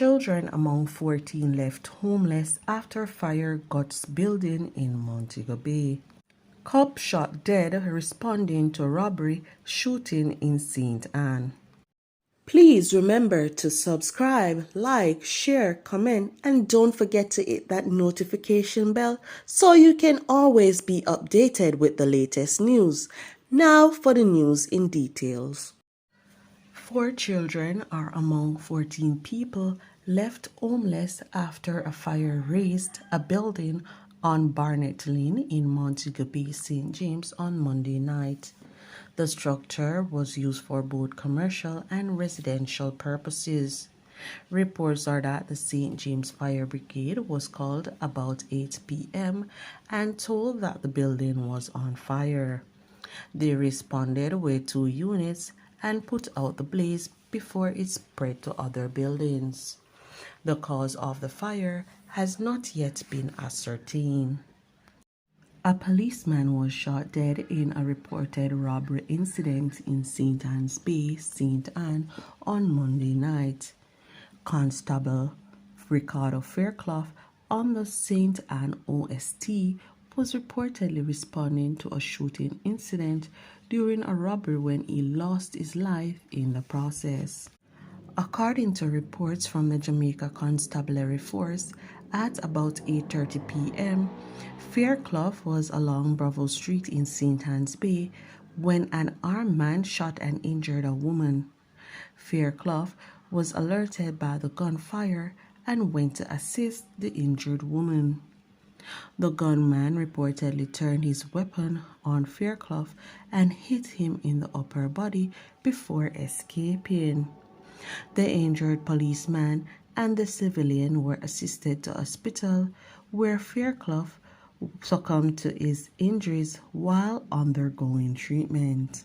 children among 14 left homeless after fire guts building in Montego Bay. Cop shot dead responding to robbery shooting in St. Ann. Please remember to subscribe, like, share, comment, and don't forget to hit that notification bell so you can always be updated with the latest news. Now for the news in details. 4 children are among 14 people left homeless after a fire razed a building on Barnett Lane in Montego Bay, St. James on Monday night. The structure was used for both commercial and residential purposes. Reports are that the St. James Fire Brigade was called about 8 p.m. and told that the building was on fire. They responded with 2 units and put out the blaze before it spread to other buildings. The cause of the fire has not yet been ascertained. A policeman was shot dead in a reported robbery incident in St. Ann's Bay, St. Ann, on Monday night. Constable Ricardo Fairclough on the St. Ann OST was reportedly responding to a shooting incident during a robbery when he lost his life in the process. According to reports from the Jamaica Constabulary Force, at about 8:30 p.m., Fairclough was along Bravo Street in St. Ann's Bay when an armed man shot and injured a woman. Fairclough was alerted by the gunfire and went to assist the injured woman. The gunman reportedly turned his weapon on Fairclough and hit him in the upper body before escaping. The injured policeman and the civilian were assisted to hospital, where Fairclough succumbed to his injuries while undergoing treatment.